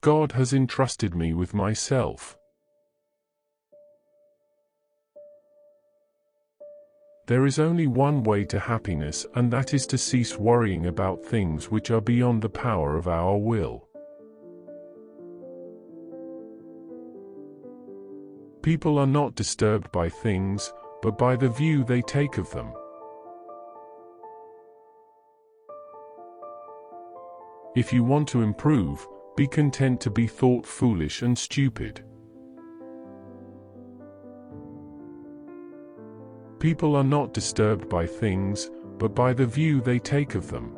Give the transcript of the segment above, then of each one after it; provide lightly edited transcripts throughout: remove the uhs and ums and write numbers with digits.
God has entrusted me with myself. There is only one way to happiness, and that is to cease worrying about things which are beyond the power of our will. People are not disturbed by things, but by the view they take of them. If you want to improve, be content to be thought foolish and stupid. People are not disturbed by things, but by the view they take of them.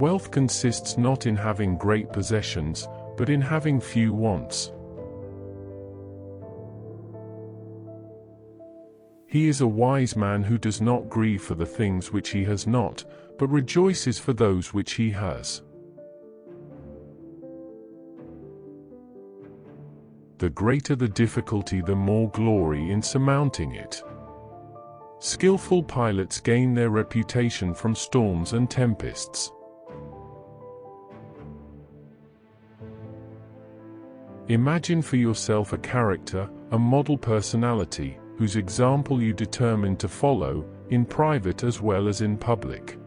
Wealth consists not in having great possessions, but in having few wants. He is a wise man who does not grieve for the things which he has not, but rejoices for those which he has. The greater the difficulty, the more glory in surmounting it. Skillful pilots gain their reputation from storms and tempests. Imagine for yourself a character, a model personality, whose example you determine to follow, in private as well as in public.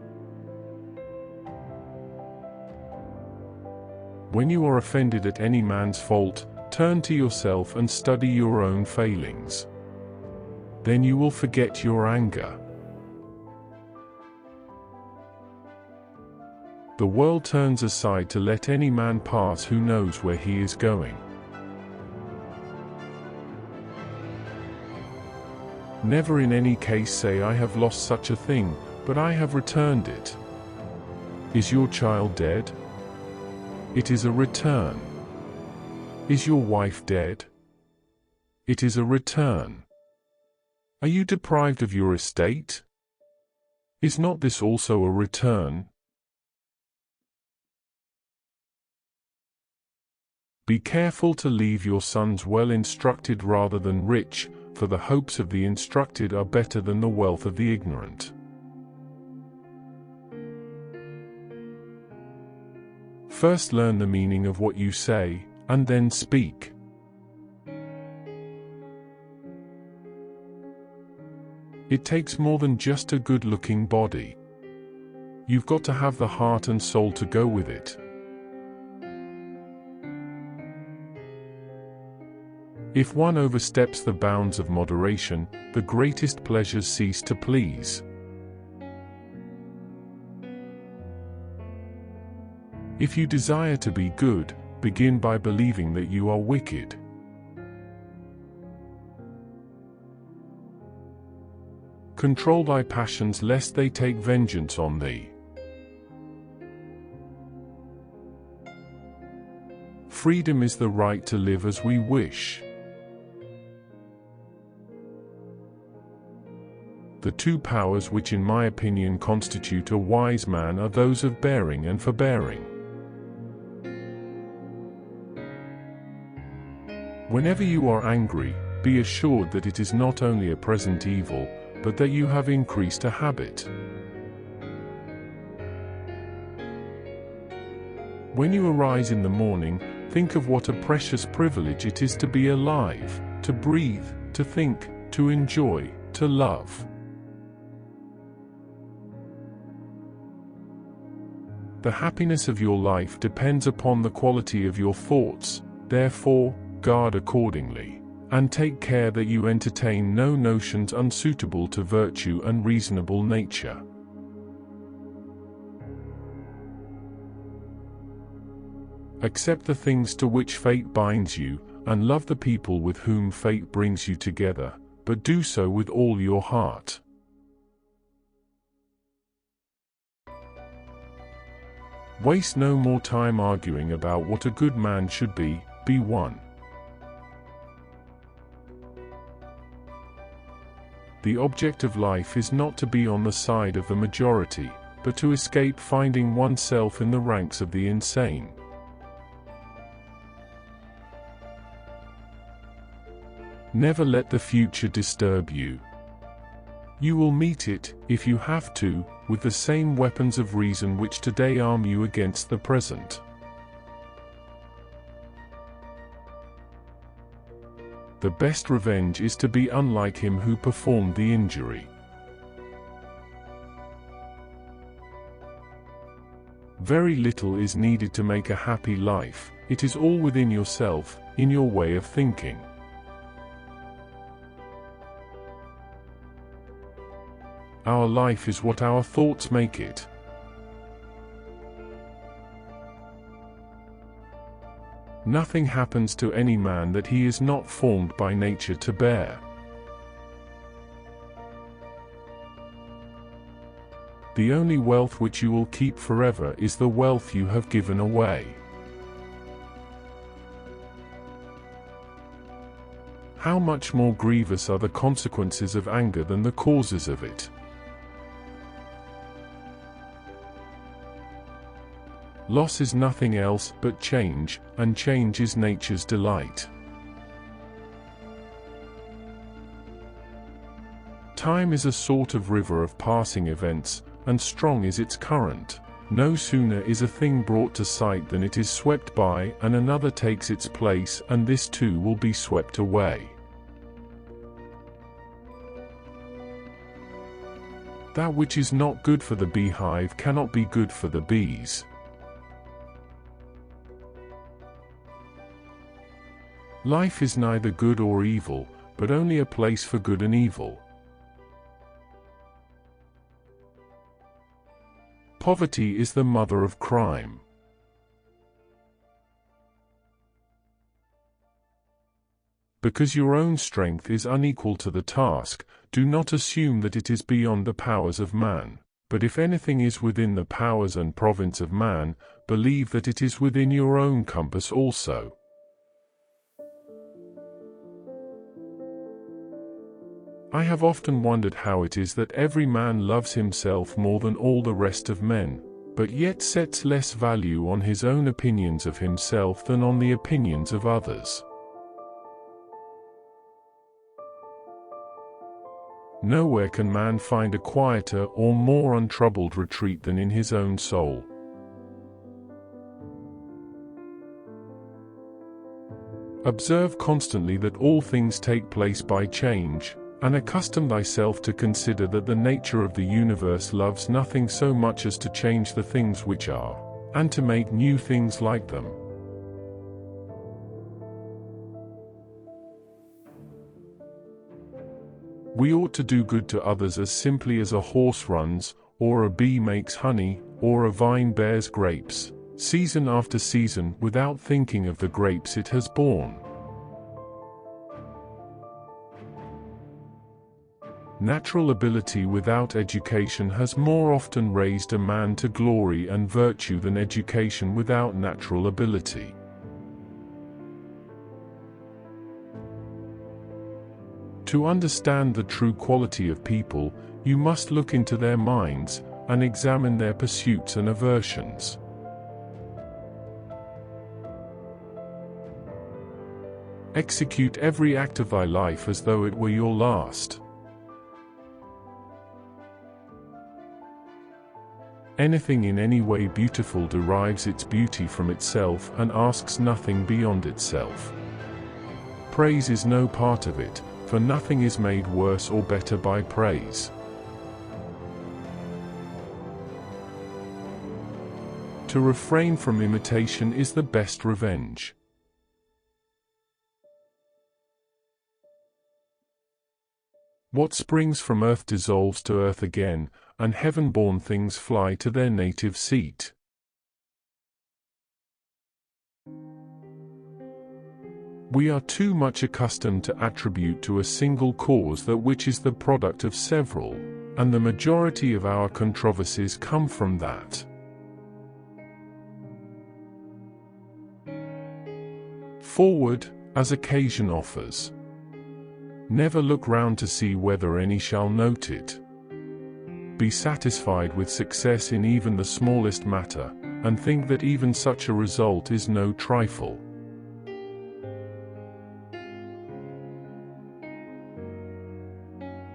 When you are offended at any man's fault, turn to yourself and study your own failings. Then you will forget your anger. The world turns aside to let any man pass who knows where he is going. Never in any case say, I have lost such a thing, but I have returned it. Is your child dead? It is a return. Is your wife dead? It is a return. Are you deprived of your estate? Is not this also a return? Be careful to leave your sons well instructed rather than rich, for the hopes of the instructed are better than the wealth of the ignorant. First learn the meaning of what you say, and then speak. It takes more than just a good-looking body. You've got to have the heart and soul to go with it. If one oversteps the bounds of moderation, the greatest pleasures cease to please. If you desire to be good, begin by believing that you are wicked. Control thy passions lest they take vengeance on thee. Freedom is the right to live as we wish. The two powers which in my opinion constitute a wise man are those of bearing and forbearing. Whenever you are angry, be assured that it is not only a present evil, but that you have increased a habit. When you arise in the morning, think of what a precious privilege it is to be alive, to breathe, to think, to enjoy, to love. The happiness of your life depends upon the quality of your thoughts, therefore, guard accordingly, and take care that you entertain no notions unsuitable to virtue and reasonable nature. Accept the things to which fate binds you, and love the people with whom fate brings you together, but do so with all your heart. Waste no more time arguing about what a good man should be one. The object of life is not to be on the side of the majority, but to escape finding oneself in the ranks of the insane. Never let the future disturb you. You will meet it, if you have to, with the same weapons of reason which today arm you against the present. The best revenge is to be unlike him who performed the injury. Very little is needed to make a happy life. It is all within yourself, in your way of thinking. Our life is what our thoughts make it. Nothing happens to any man that he is not formed by nature to bear. The only wealth which you will keep forever is the wealth you have given away. How much more grievous are the consequences of anger than the causes of it? Loss is nothing else but change, and change is nature's delight. Time is a sort of river of passing events, and strong is its current. No sooner is a thing brought to sight than it is swept by, and another takes its place, and this too will be swept away. That which is not good for the beehive cannot be good for the bees. Life is neither good or evil, but only a place for good and evil. Poverty is the mother of crime. Because your own strength is unequal to the task, do not assume that it is beyond the powers of man, but if anything is within the powers and province of man, believe that it is within your own compass also. I have often wondered how it is that every man loves himself more than all the rest of men, but yet sets less value on his own opinions of himself than on the opinions of others. Nowhere can man find a quieter or more untroubled retreat than in his own soul. Observe constantly that all things take place by change, and accustom thyself to consider that the nature of the universe loves nothing so much as to change the things which are, and to make new things like them. We ought to do good to others as simply as a horse runs, or a bee makes honey, or a vine bears grapes, season after season, without thinking of the grapes it has borne. Natural ability without education has more often raised a man to glory and virtue than education without natural ability. To understand the true quality of people, you must look into their minds, and examine their pursuits and aversions. Execute every act of thy life as though it were your last. Anything in any way beautiful derives its beauty from itself and asks nothing beyond itself. Praise is no part of it, for nothing is made worse or better by praise. To refrain from imitation is the best revenge. What springs from earth dissolves to earth again, and heaven-born things fly to their native seat. We are too much accustomed to attribute to a single cause that which is the product of several, and the majority of our controversies come from that. Forward, as occasion offers. Never look round to see whether any shall note it. Be satisfied with success in even the smallest matter, and think that even such a result is no trifle.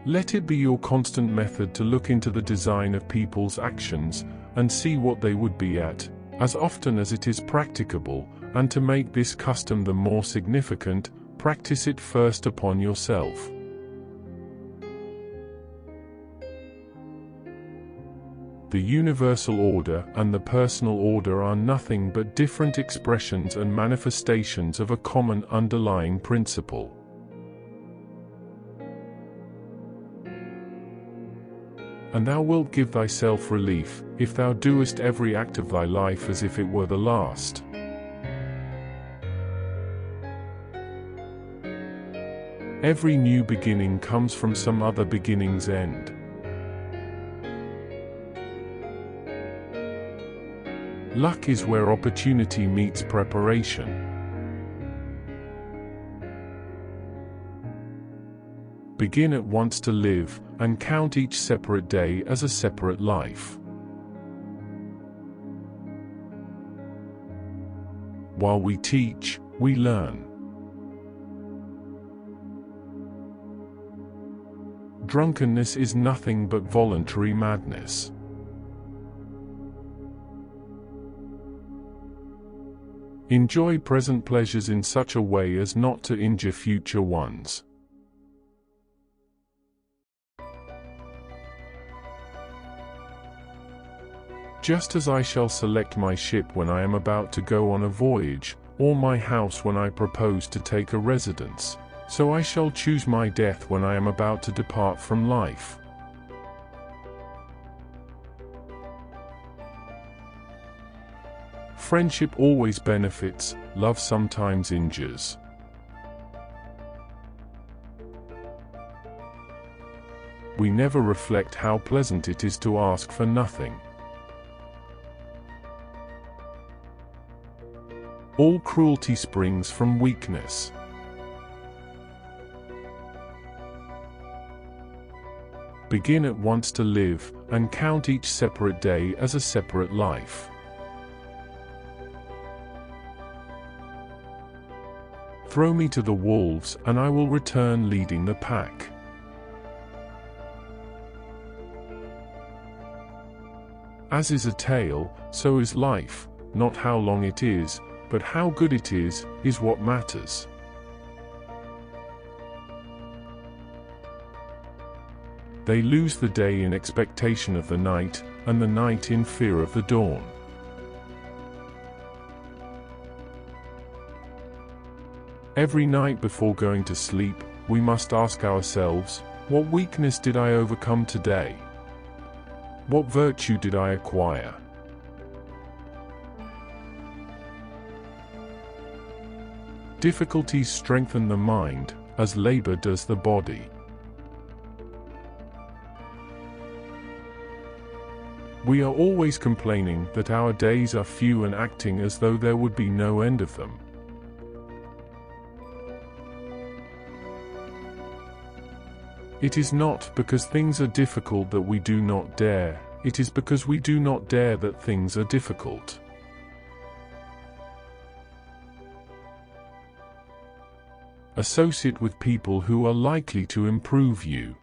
Let it be your constant method to look into the design of people's actions, and see what they would be at, as often as it is practicable, and to make this custom the more significant, practice it first upon yourself. The universal order and the personal order are nothing but different expressions and manifestations of a common underlying principle. And thou wilt give thyself relief, if thou doest every act of thy life as if it were the last. Every new beginning comes from some other beginning's end. Luck is where opportunity meets preparation. Begin at once to live, and count each separate day as a separate life. While we teach, we learn. Drunkenness is nothing but voluntary madness. Enjoy present pleasures in such a way as not to injure future ones. Just as I shall select my ship when I am about to go on a voyage, or my house when I propose to take a residence, so I shall choose my death when I am about to depart from life. Friendship always benefits, love sometimes injures. We never reflect how pleasant it is to ask for nothing. All cruelty springs from weakness. Begin at once to live, and count each separate day as a separate life. Throw me to the wolves, and I will return leading the pack. As is a tale, so is life. Not how long it is, but how good it is what matters. They lose the day in expectation of the night, and the night in fear of the dawn. Every night before going to sleep, we must ask ourselves, what weakness did I overcome today? What virtue did I acquire? Difficulties strengthen the mind, as labor does the body. We are always complaining that our days are few and acting as though there would be no end of them. It is not because things are difficult that we do not dare, it is because we do not dare that things are difficult. Associate with people who are likely to improve you.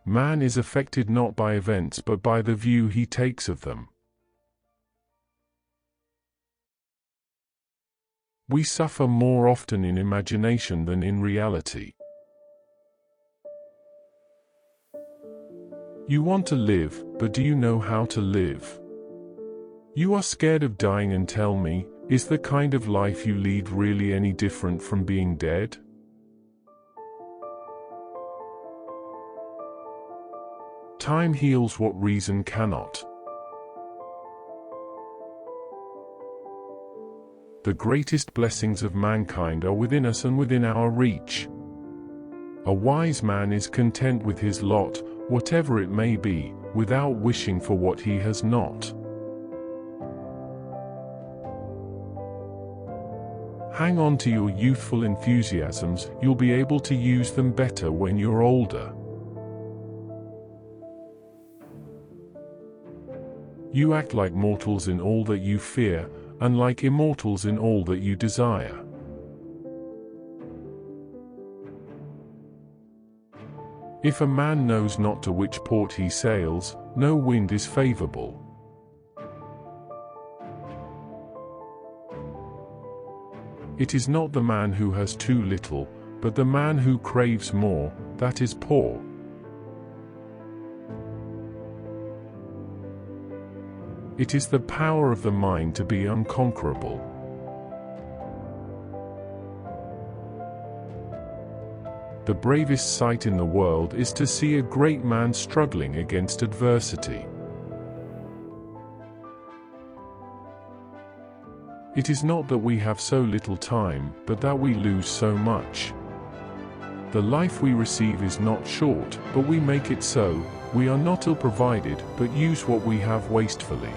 Man is affected not by events but by the view he takes of them. We suffer more often in imagination than in reality. You want to live, but do you know how to live? You are scared of dying and tell me, is the kind of life you lead really any different from being dead? Time heals what reason cannot. The greatest blessings of mankind are within us and within our reach. A wise man is content with his lot, whatever it may be, without wishing for what he has not. Hang on to your youthful enthusiasms, you'll be able to use them better when you're older. You act like mortals in all that you fear, and like immortals in all that you desire. If a man knows not to which port he sails, no wind is favorable. It is not the man who has too little, but the man who craves more, that is poor. It is the power of the mind to be unconquerable. The bravest sight in the world is to see a great man struggling against adversity. It is not that we have so little time, but that we lose so much. The life we receive is not short, but we make it so. We are not ill-provided, but use what we have wastefully.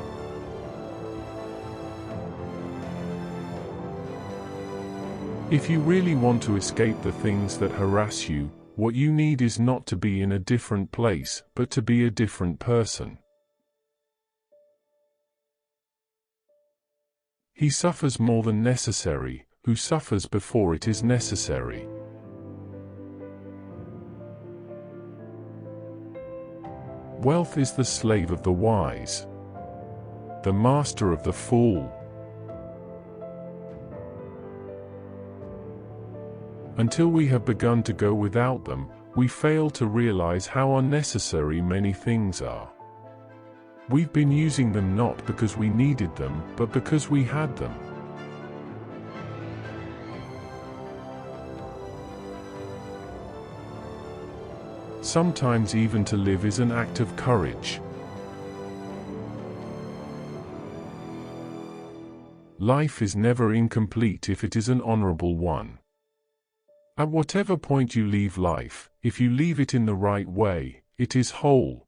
If you really want to escape the things that harass you, what you need is not to be in a different place, but to be a different person. He suffers more than necessary, who suffers before it is necessary. Wealth is the slave of the wise, the master of the fool. Until we have begun to go without them, we fail to realize how unnecessary many things are. We've been using them not because we needed them, but because we had them. Sometimes even to live is an act of courage. Life is never incomplete if it is an honorable one. At whatever point you leave life, if you leave it in the right way, it is whole.